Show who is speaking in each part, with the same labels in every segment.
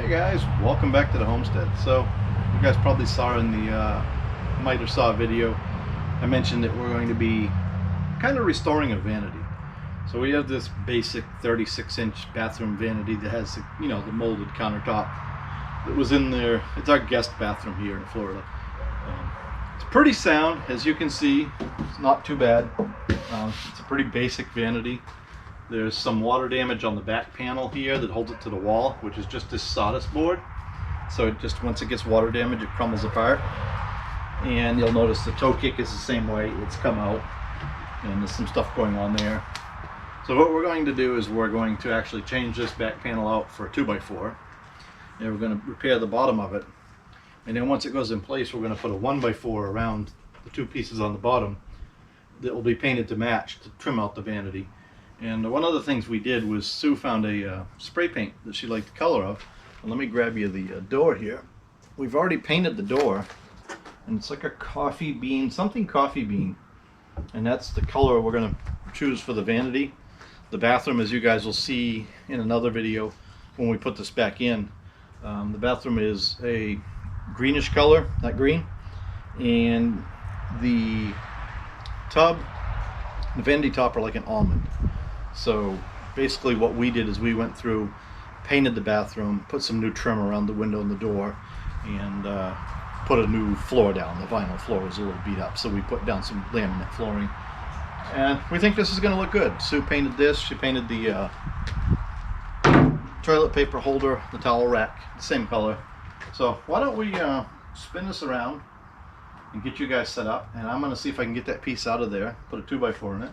Speaker 1: Hey guys, welcome back to the homestead. So you guys probably saw in the might have saw a video I mentioned that we're going to be kind of restoring a vanity. So we have this basic 36-inch bathroom vanity that has the molded countertop that was in there. It's our guest bathroom here in Florida. It's pretty sound, as you can see. It's not too bad. It's a pretty basic vanity. There's some water damage on the back panel here that holds it to the wall, which is just this sawdust board. So it just, once it gets water damage, it crumbles apart. And you'll notice the toe kick is the same way. It's come out and there's some stuff going on there. So what we're going to do is we're going to actually change this back panel out for a 2x4. And we're going to repair the bottom of it. And then once it goes in place, we're going to put a 1x4 around the two pieces on the bottom that will be painted to match to trim out the vanity. And one of the things we did was Sue found a spray paint that she liked the color of. And let me grab you the door here. We've already painted the door, and it's like a coffee bean, something coffee bean. And that's the color we're going to choose for the vanity. The bathroom, as you guys will see in another video when we put this back in, the bathroom is a greenish color, not green. And the tub, the vanity top are like an almond. So basically what we did is we went through, painted the bathroom, put some new trim around the window and the door, and put a new floor down. The vinyl floor was a little beat up, so we put down some laminate flooring. And we think this is going to look good. Sue painted this. She painted the toilet paper holder, the towel rack, the same color. So why don't we spin this around and get you guys set up, and I'm going to see if I can get that piece out of there, put a 2x4 in it,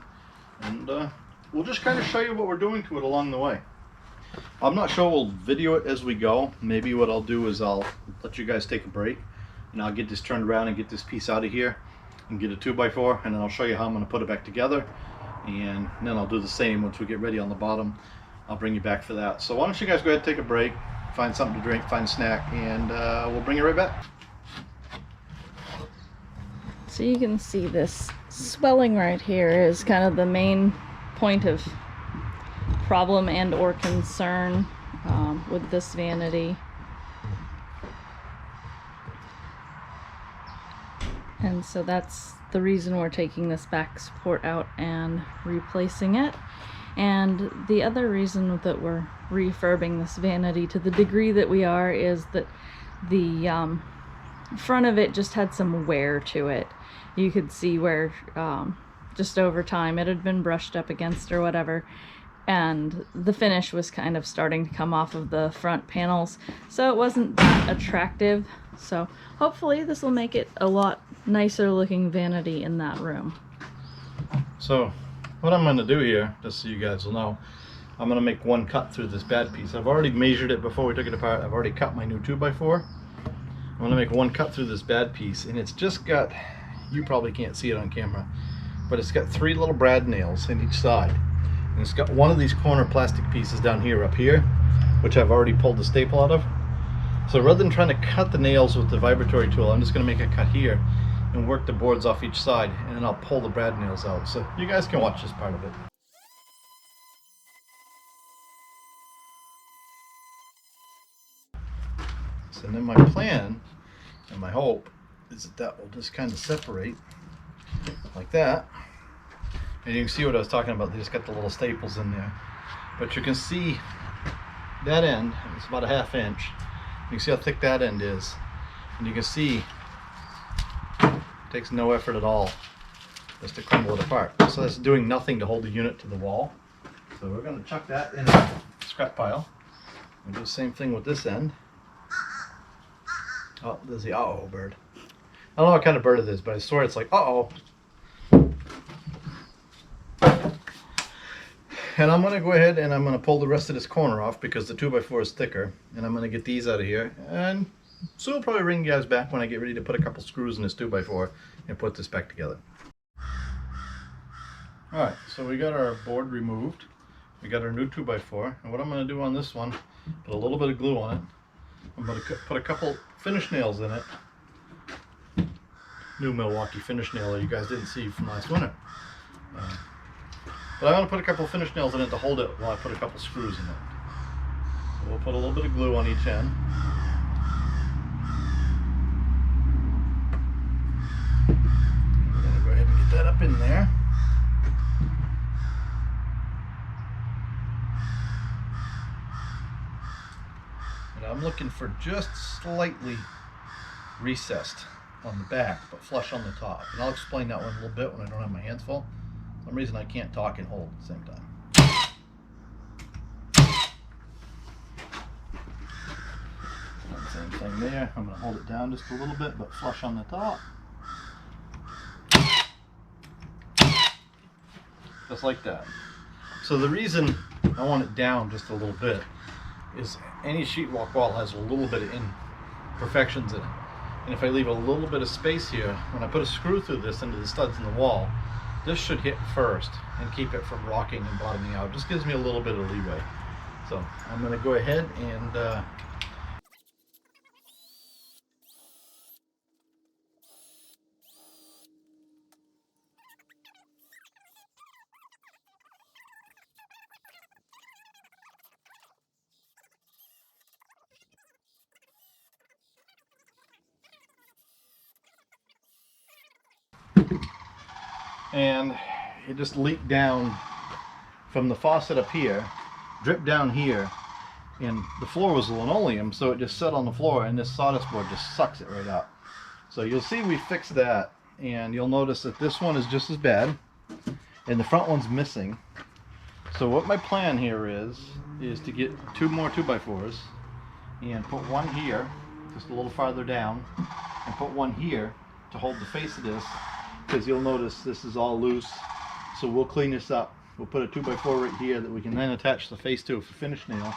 Speaker 1: and we'll just kind of show you what we're doing to it along the way. I'm not sure we'll video it as we go. Maybe what I'll do is I'll let you guys take a break and I'll get this turned around and get this piece out of here and get a 2x4, and then I'll show you how I'm going to put it back together, and then I'll do the same once we get ready on the bottom. I'll bring you back for that. So why don't you guys go ahead and take a break, find something to drink, find a snack, and we'll bring you right back.
Speaker 2: So you can see this swelling right here is kind of the main point of problem and or concern with this vanity. And so that's the reason we're taking this back support out and replacing it. And the other reason that we're refurbing this vanity to the degree that we are is that the front of it just had some wear to it. You could see where just over time it had been brushed up against or whatever, and the finish was kind of starting to come off of the front panels, so it wasn't that attractive. So hopefully this will make it a lot nicer looking vanity in that room.
Speaker 1: So what I'm going to do here, just so you guys will know, I'm going to make one cut through this bad piece. I've already measured it before we took it apart. I've already cut my new 2x4. I'm going to make one cut through this bad piece, and it's just got, you probably can't see it on camera, but it's got 3 little brad nails in each side. And it's got one of these corner plastic pieces down here, up here, which I've already pulled the staple out of. So rather than trying to cut the nails with the vibratory tool, I'm just going to make a cut here and work the boards off each side, and then I'll pull the brad nails out. So you guys can watch this part of it. So then my plan and my hope is that that will just kind of separate like that. And you can see what I was talking about. They just got the little staples in there. But you can see that end, it's about a 1/2 inch. You can see how thick that end is. And you can see it takes no effort at all just to crumble it apart. So that's doing nothing to hold the unit to the wall. So we're going to chuck that in a scrap pile. And do the same thing with this end. Oh, there's the uh-oh bird. I don't know what kind of bird it is, but I swear it's like uh-oh. And I'm going to go ahead and I'm going to pull the rest of this corner off because the 2x4 is thicker. And I'm going to get these out of here. And so I'll probably ring you guys back when I get ready to put a couple screws in this 2x4 and put this back together. Alright, so we got our board removed. We got our new 2x4. And what I'm going to do on this one, put a little bit of glue on it. I'm going to put a couple finish nails in it. New Milwaukee finish nail you guys didn't see from last winter. But I want to put a couple of finish nails in it to hold it while I put a couple screws in it. So we'll put a little bit of glue on each end. We're going to go ahead and get that up in there. And I'm looking for just slightly recessed on the back, but flush on the top. And I'll explain that one a little bit when I don't have my hands full. For some reason I can't talk and hold at the same time. Same thing there. I'm going to hold it down just a little bit, but flush on the top. Just like that. So the reason I want it down just a little bit is any sheetrock wall has a little bit of imperfections in it. And if I leave a little bit of space here, when I put a screw through this into the studs in the wall, this should hit first and keep it from rocking and bottoming out. Just gives me a little bit of leeway. So I'm going to go ahead and it just leaked down from the faucet up here, dripped down here, and the floor was linoleum, so it just sat on the floor, and this sawdust board just sucks it right up. So you'll see we fixed that, and you'll notice that this one is just as bad, and the front one's missing. So what my plan here is to get 2 more 2x4s and put one here, just a little farther down, and put one here to hold the face of this, because you'll notice this is all loose. So we'll clean this up. We'll put a 2x4 right here that we can then attach the face to for finish nail.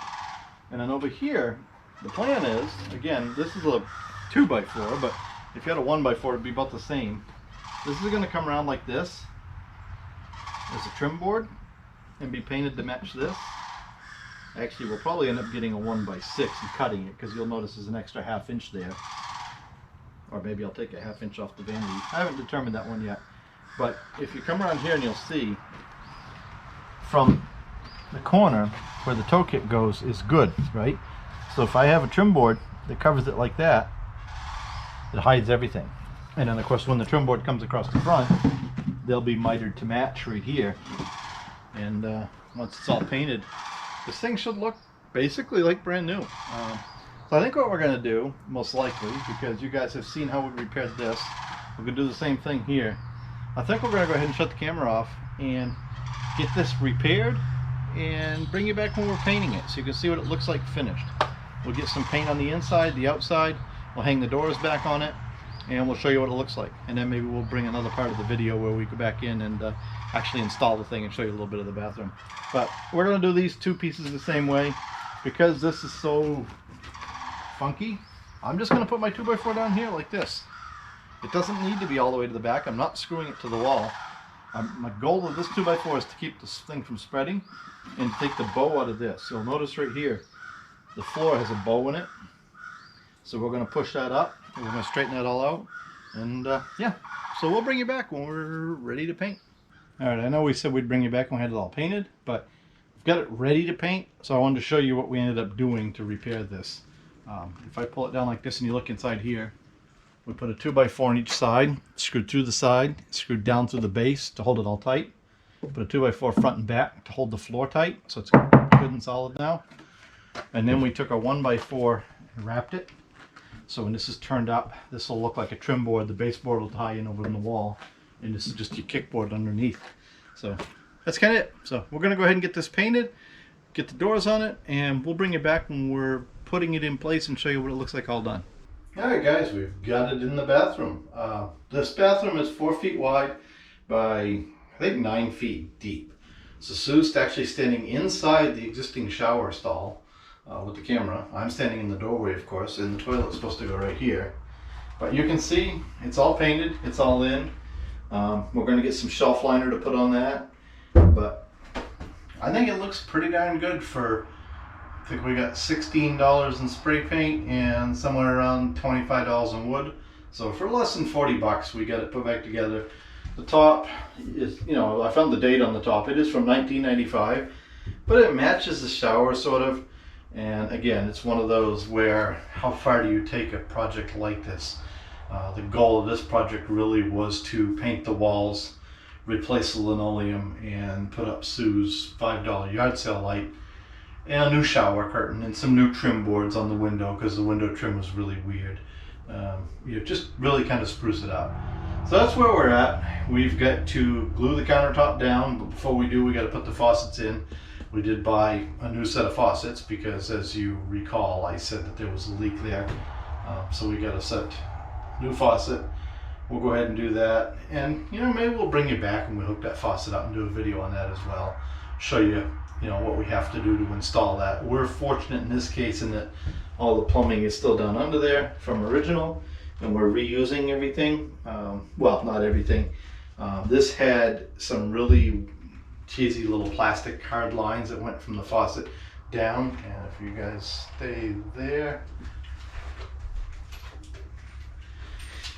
Speaker 1: And then over here, the plan is, again, this is a 2x4, but if you had a 1x4, it'd be about the same. This is going to come around like this as a trim board and be painted to match this. Actually, we'll probably end up getting a 1x6 and cutting it, because you'll notice there's an extra ½ inch there. Or maybe I'll take a ½ inch off the vanity. I haven't determined that one yet. But if you come around here, and you'll see from the corner where the toe kit goes is good, right? So if I have a trim board that covers it like that, it hides everything. And then of course when the trim board comes across the front, they'll be mitered to match right here. And once it's all painted, this thing should look basically like brand new. So I think what we're going to do, most likely, because you guys have seen how we repaired this, we're going to do the same thing here. I think we're going to go ahead and shut the camera off and get this repaired and bring you back when we're painting it, so you can see what it looks like finished. We'll get some paint on the inside, the outside, we'll hang the doors back on it, and we'll show you what it looks like. And then maybe we'll bring another part of the video where we go back in and actually install the thing and show you a little bit of the bathroom. But we're going to do these 2 pieces the same way. Because this is so funky, I'm just going to put my 2x4 down here like this. It doesn't need to be all the way to the back. I'm not screwing it to the wall. My goal of this 2x4 is to keep this thing from spreading and take the bow out of this. You'll notice right here, the floor has a bow in it. So we're going to push that up, and we're going to straighten that all out. And yeah, so we'll bring you back when we're ready to paint. Alright, I know we said we'd bring you back when we had it all painted, but we've got it ready to paint. So I wanted to show you what we ended up doing to repair this. If I pull it down like this and you look inside here, we put a 2x4 on each side, screwed through the side, screwed down through the base to hold it all tight. Put a 2x4 front and back to hold the floor tight, so it's good and solid now. And then we took a 1x4 and wrapped it. So when this is turned up, this will look like a trim board. The baseboard will tie in over in the wall, and this is just your kickboard underneath. So that's kind of it. So we're going to go ahead and get this painted, get the doors on it, and we'll bring it back when we're putting it in place and show you what it looks like all done. Alright guys, we've got it in the bathroom. This bathroom is 4 feet wide by, I think, 9 feet deep. So Sue's actually standing inside the existing shower stall with the camera. I'm standing in the doorway, of course, and the toilet's supposed to go right here. But you can see it's all painted, it's all in. We're going to get some shelf liner to put on that. But I think it looks pretty darn good for, I think we got $16 in spray paint and somewhere around $25 in wood. So for less than 40 bucks, we got it put back together. The top is, you know, I found the date on the top. It is from 1995, but it matches the shower sort of. And again, it's one of those where how far do you take a project like this? The goal of this project really was to paint the walls, replace the linoleum, and put up Sue's $5 yard sale light, and a new shower curtain, and some new trim boards on the window because the window trim was really weird. Just really kind of spruce it up. So that's where we're at. We've got to glue the countertop down, but before we do, we got to put the faucets in. We did buy a new set of faucets because, as you recall, I said that there was a leak there. So we got to set new faucet. We'll go ahead and do that, and maybe we'll bring you back and we'll hook that faucet up and do a video on that as well. Show you, what we have to do to install that. We're fortunate in this case in that all the plumbing is still down under there from original, and we're reusing everything. Well, not everything. This had some really cheesy little plastic hard lines that went from the faucet down, and if you guys stay there,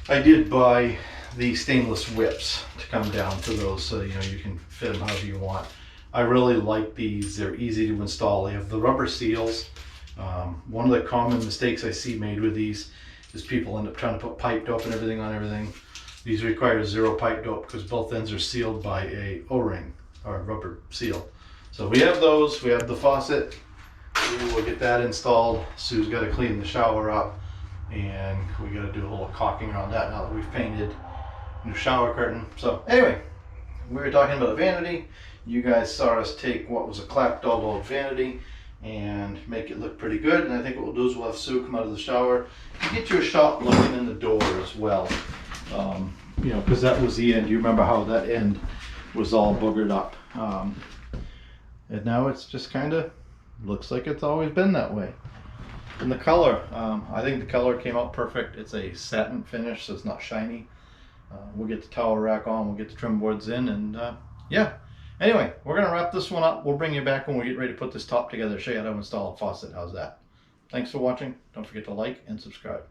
Speaker 1: I did buy the stainless whips to come down to those, so you can fit them however you want. I really like these. They're easy to install. They have the rubber seals. One of the common mistakes I see made with these is people end up trying to put pipe dope and everything on everything. These require 0 pipe dope because both ends are sealed by a O-ring or a rubber seal. So we have those. We have the faucet. We will get that installed. Sue's got to clean the shower up, and we got to do a little caulking around that now that we've painted. New shower curtain. So anyway, we were talking about a vanity. You guys saw us take what was a clapped old vanity and make it look pretty good. And I think what we'll do is we'll have Sue come out of the shower and get you a shot looking in the door as well. Because that was the end. You remember how that end was all boogered up. And now it's just kind of looks like it's always been that way. And the color, I think the color came out perfect. It's a satin finish, so it's not shiny. We'll get the towel rack on, we'll get the trim boards in, and yeah. Anyway, we're going to wrap this one up. We'll bring you back when we get ready to put this top together, show you how to install a faucet. How's that? Thanks for watching. Don't forget to like and subscribe.